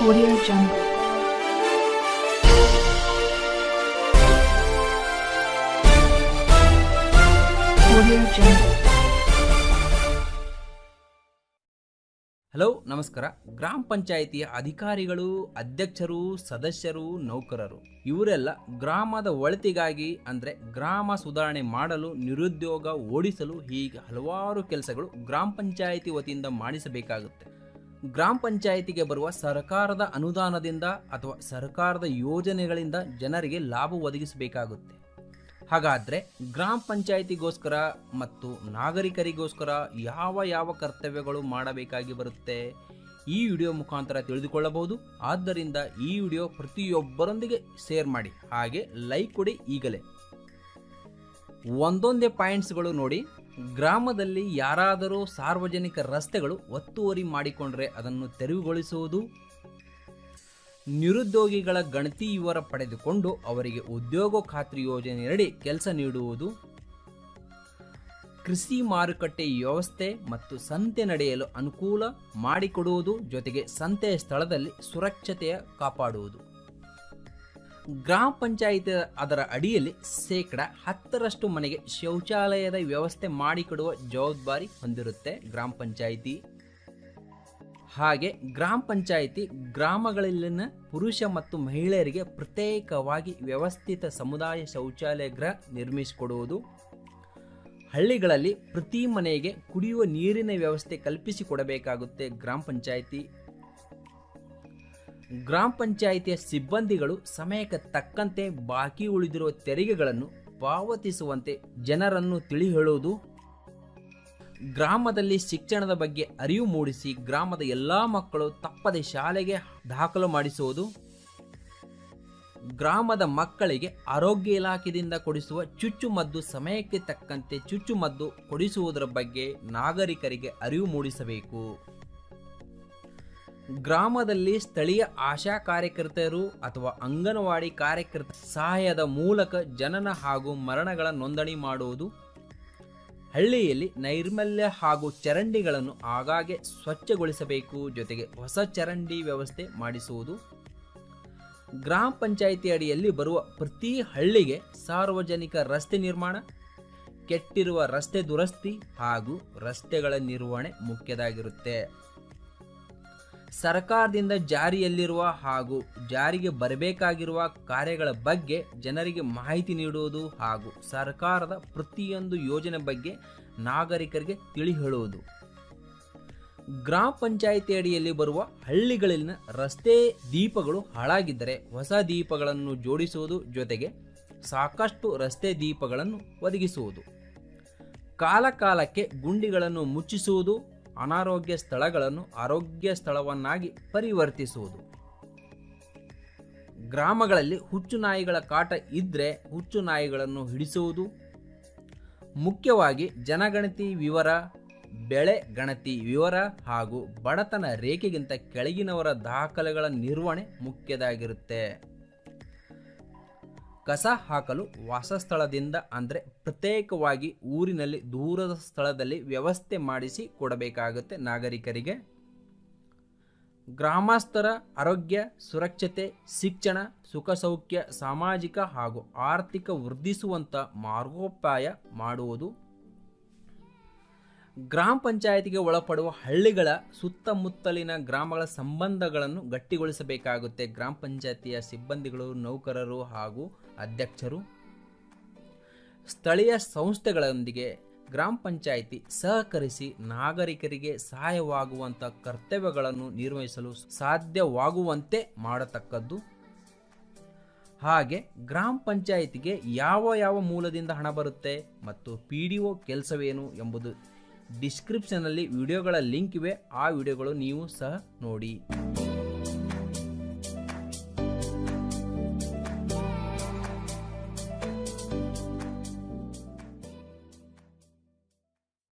Audio Jungle. Audio Jungle. Hello ನಮಸ್ಕಾರ. ಗ್ರಾಮ ಪಂಚಾಯಿತಿಯ ಅಧಿಕಾರಿಗಳು, ಅಧ್ಯಕ್ಷರು, ಸದಸ್ಯರು, ನೌಕರರು ಇವರೆಲ್ಲ ಗ್ರಾಮದ ಒಳಿತಿಗಾಗಿ ಅಂದರೆ ಗ್ರಾಮ ಸುಧಾರಣೆ ಮಾಡಲು, ನಿರುದ್ಯೋಗ ಓಡಿಸಲು ಹೀಗೆ ಹಲವಾರು ಕೆಲಸಗಳು ಗ್ರಾಮ ಪಂಚಾಯಿತಿ ವತಿಯಿಂದ ಮಾಡಿಸಬೇಕಾಗುತ್ತೆ. ಗ್ರಾಮ ಪಂಚಾಯಿತಿಗೆ ಬರುವ ಸರ್ಕಾರದ ಅನುದಾನದಿಂದ ಅಥವಾ ಸರ್ಕಾರದ ಯೋಜನೆಗಳಿಂದ ಜನರಿಗೆ ಲಾಭ ಒದಗಿಸಬೇಕಾಗುತ್ತೆ. ಹಾಗಾದರೆ ಗ್ರಾಮ ಪಂಚಾಯಿತಿಗೋಸ್ಕರ ಮತ್ತು ನಾಗರಿಕರಿಗೋಸ್ಕರ ಯಾವ ಕರ್ತವ್ಯಗಳು ಮಾಡಬೇಕಾಗಿ ಬರುತ್ತೆ ಈ ವಿಡಿಯೋ ಮುಖಾಂತರ ತಿಳಿದುಕೊಳ್ಳಬಹುದು. ಆದ್ದರಿಂದ ಈ ವಿಡಿಯೋ ಪ್ರತಿಯೊಬ್ಬರೊಂದಿಗೆ ಶೇರ್ ಮಾಡಿ, ಹಾಗೆ ಲೈಕ್ ಕೊಡಿ. ಈಗಲೇ ಒಂದೊಂದೇ ಪಾಯಿಂಟ್ಸ್ಗಳು ನೋಡಿ. ಗ್ರಾಮದಲ್ಲಿ ಯಾರಾದರೂ ಸಾರ್ವಜನಿಕ ರಸ್ತೆಗಳು ಒತ್ತುವರಿ ಮಾಡಿಕೊಂಡ್ರೆ ಅದನ್ನು ತೆರವುಗೊಳಿಸುವುದು, ನಿರುದ್ಯೋಗಿಗಳ ಗಣತಿ ವಿವರ ಪಡೆದುಕೊಂಡು ಅವರಿಗೆ ಉದ್ಯೋಗ ಖಾತ್ರಿ ಯೋಜನೆಯಡಿ ಕೆಲಸ ನೀಡುವುದು, ಕೃಷಿ ಮಾರುಕಟ್ಟೆ ವ್ಯವಸ್ಥೆ ಮತ್ತು ಸಂತೆ ನಡೆಯಲು ಅನುಕೂಲ ಮಾಡಿಕೊಡುವುದು, ಜೊತೆಗೆ ಸಂತೆಯ ಸ್ಥಳದಲ್ಲಿ ಸುರಕ್ಷತೆಯ ಕಾಪಾಡುವುದು. ಗ್ರಾಮ ಪಂಚಾಯಿತಿ ಅದರ ಅಡಿಯಲ್ಲಿ 10% ಮನೆಗೆ ಶೌಚಾಲಯದ ವ್ಯವಸ್ಥೆ ಮಾಡಿಕೊಡುವ ಜವಾಬ್ದಾರಿ ಹೊಂದಿರುತ್ತೆ ಗ್ರಾಮ ಪಂಚಾಯಿತಿ. ಹಾಗೆ ಗ್ರಾಮ ಪಂಚಾಯಿತಿ ಗ್ರಾಮಗಳಲ್ಲಿನ ಪುರುಷ ಮತ್ತು ಮಹಿಳೆಯರಿಗೆ ಪ್ರತ್ಯೇಕವಾಗಿ ವ್ಯವಸ್ಥಿತ ಸಮುದಾಯ ಶೌಚಾಲಯ ಗೃಹ ನಿರ್ಮಿಸಿಕೊಡುವುದು, ಹಳ್ಳಿಗಳಲ್ಲಿ ಪ್ರತಿ ಮನೆಗೆ ಕುಡಿಯುವ ನೀರಿನ ವ್ಯವಸ್ಥೆ ಕಲ್ಪಿಸಿಕೊಡಬೇಕಾಗುತ್ತೆ ಗ್ರಾಮ ಪಂಚಾಯಿತಿ. ಗ್ರಾಮ ಪಂಚಾಯಿತಿಯ ಸಿಬ್ಬಂದಿಗಳು ಸಮಯಕ್ಕೆ ತಕ್ಕಂತೆ ಬಾಕಿ ಉಳಿದಿರುವ ತೆರಿಗೆಗಳನ್ನು ಪಾವತಿಸುವಂತೆ ಜನರನ್ನು ತಿಳಿ ಹೇಳುವುದು, ಗ್ರಾಮದಲ್ಲಿ ಶಿಕ್ಷಣದ ಬಗ್ಗೆ ಅರಿವು ಮೂಡಿಸಿ ಗ್ರಾಮದ ಎಲ್ಲ ಮಕ್ಕಳು ತಪ್ಪದೆ ಶಾಲೆಗೆ ದಾಖಲು ಮಾಡಿಸುವುದು, ಗ್ರಾಮದ ಮಕ್ಕಳಿಗೆ ಆರೋಗ್ಯ ಇಲಾಖೆಯಿಂದ ಕೊಡಿಸುವ ಚುಚ್ಚುಮದ್ದು ಸಮಯಕ್ಕೆ ತಕ್ಕಂತೆ ಚುಚ್ಚುಮದ್ದು ಕೊಡಿಸುವುದರ ಬಗ್ಗೆ ನಾಗರಿಕರಿಗೆ ಅರಿವು ಮೂಡಿಸಬೇಕು. ಗ್ರಾಮದಲ್ಲಿ ಸ್ಥಳೀಯ ಆಶಾ ಕಾರ್ಯಕರ್ತರು ಅಥವಾ ಅಂಗನವಾಡಿ ಕಾರ್ಯಕರ್ತರ ಸಹಾಯದ ಮೂಲಕ ಜನನ ಹಾಗೂ ಮರಣಗಳ ನೋಂದಣಿ ಮಾಡುವುದು, ಹಳ್ಳಿಯಲ್ಲಿ ನೈರ್ಮಲ್ಯ ಹಾಗೂ ಚರಂಡಿಗಳನ್ನು ಆಗಾಗ್ಗೆ ಸ್ವಚ್ಛಗೊಳಿಸಬೇಕು, ಜೊತೆಗೆ ಹೊಸ ಚರಂಡಿ ವ್ಯವಸ್ಥೆ ಮಾಡಿಸುವುದು, ಗ್ರಾಮ ಪಂಚಾಯಿತಿ ಅಡಿಯಲ್ಲಿ ಬರುವ ಪ್ರತಿ ಹಳ್ಳಿಗೆ ಸಾರ್ವಜನಿಕ ರಸ್ತೆ ನಿರ್ಮಾಣ, ಕೆಟ್ಟಿರುವ ರಸ್ತೆ ದುರಸ್ತಿ ಹಾಗೂ ರಸ್ತೆಗಳ ನಿರ್ವಹಣೆ ಮುಖ್ಯದಾಗಿರುತ್ತೆ. ಸರ್ಕಾರದಿಂದ ಜಾರಿಯಲ್ಲಿರುವ ಹಾಗೂ ಜಾರಿಗೆ ಬರಬೇಕಾಗಿರುವ ಕಾರ್ಯಗಳ ಬಗ್ಗೆ ಜನರಿಗೆ ಮಾಹಿತಿ ನೀಡುವುದು ಹಾಗೂ ಸರ್ಕಾರದ ಪ್ರತಿಯೊಂದು ಯೋಜನೆ ಬಗ್ಗೆ ನಾಗರಿಕರಿಗೆ ತಿಳಿ ಹೇಳುವುದು. ಗ್ರಾಮ ಪಂಚಾಯಿತಿ ಅಡಿಯಲ್ಲಿ ಬರುವ ಹಳ್ಳಿಗಳಲ್ಲಿನ ರಸ್ತೆ ದೀಪಗಳು ಹಾಳಾಗಿದ್ದರೆ ಹೊಸ ದೀಪಗಳನ್ನು ಜೋಡಿಸುವುದು, ಜೊತೆಗೆ ಸಾಕಷ್ಟು ರಸ್ತೆ ದೀಪಗಳನ್ನು ಒದಗಿಸುವುದು, ಕಾಲಕಾಲಕ್ಕೆ ಗುಂಡಿಗಳನ್ನು ಮುಚ್ಚಿಸುವುದು, ಅನಾರೋಗ್ಯ ಸ್ಥಳಗಳನ್ನು ಆರೋಗ್ಯ ಸ್ಥಳವನ್ನಾಗಿ ಪರಿವರ್ತಿಸುವುದು. ಗ್ರಾಮಗಳಲ್ಲಿ ಹುಚ್ಚು ನಾಯಿಗಳ ಕಾಟ ಇದ್ದರೆ ಹುಚ್ಚು ನಾಯಿಗಳನ್ನು ಹಿಡಿಸುವುದು, ಮುಖ್ಯವಾಗಿ ಜನಗಣತಿ ವಿವರ, ಬೆಳೆ ಗಣತಿ ವಿವರ ಹಾಗೂ ಬಡತನ ರೇಖೆಗಿಂತ ಕೆಳಗಿನವರ ದಾಖಲೆಗಳ ನಿರ್ವಹಣೆ ಮುಖ್ಯದಾಗಿರುತ್ತೆ. ಕಸ ಹಾಕಲು ವಾಸಸ್ಥಳದಿಂದ ಅಂದರೆ ಪ್ರತ್ಯೇಕವಾಗಿ ಊರಿನಲ್ಲಿ ದೂರದ ಸ್ಥಳದಲ್ಲಿ ವ್ಯವಸ್ಥೆ ಮಾಡಿಸಿ ಕೊಡಬೇಕಾಗುತ್ತೆ ನಾಗರಿಕರಿಗೆ. ಗ್ರಾಮಸ್ಥರ ಆರೋಗ್ಯ, ಸುರಕ್ಷತೆ, ಶಿಕ್ಷಣ, ಸುಖ ಸೌಖ್ಯ, ಸಾಮಾಜಿಕ ಹಾಗೂ ಆರ್ಥಿಕ ವೃದ್ಧಿಸುವಂಥ ಮಾರ್ಗೋಪಾಯ ಮಾಡುವುದು. ಗ್ರಾಮ ಪಂಚಾಯಿತಿಗೆ ಒಳಪಡುವ ಹಳ್ಳಿಗಳ ಸುತ್ತಮುತ್ತಲಿನ ಗ್ರಾಮಗಳ ಸಂಬಂಧಗಳನ್ನು ಗಟ್ಟಿಗೊಳಿಸಬೇಕಾಗುತ್ತೆ ಗ್ರಾಮ ಪಂಚಾಯಿತಿಯ ಸಿಬ್ಬಂದಿಗಳು, ನೌಕರರು ಹಾಗೂ ಅಧ್ಯಕ್ಷರು. ಸ್ಥಳೀಯ ಸಂಸ್ಥೆಗಳೊಂದಿಗೆ ಗ್ರಾಮ ಪಂಚಾಯಿತಿ ಸಹಕರಿಸಿ ನಾಗರಿಕರಿಗೆ ಸಹಾಯವಾಗುವಂಥ ಕರ್ತವ್ಯಗಳನ್ನು ನಿರ್ವಹಿಸಲು ಸಾಧ್ಯವಾಗುವಂತೆ ಮಾಡತಕ್ಕದ್ದು. ಹಾಗೆ ಗ್ರಾಮ ಪಂಚಾಯಿತಿಗೆ ಯಾವ ಮೂಲದಿಂದ ಹಣ ಬರುತ್ತೆ ಮತ್ತು PDO ಕೆಲಸವೇನು ಎಂಬುದು ಡಿಸ್ಕ್ರಿಪ್ಷನ್ನಲ್ಲಿ ವಿಡಿಯೋಗಳ ಲಿಂಕ್ ಇವೆ. ಆ ವಿಡಿಯೋಗಳು ನೀವು ಸಹ ನೋಡಿ.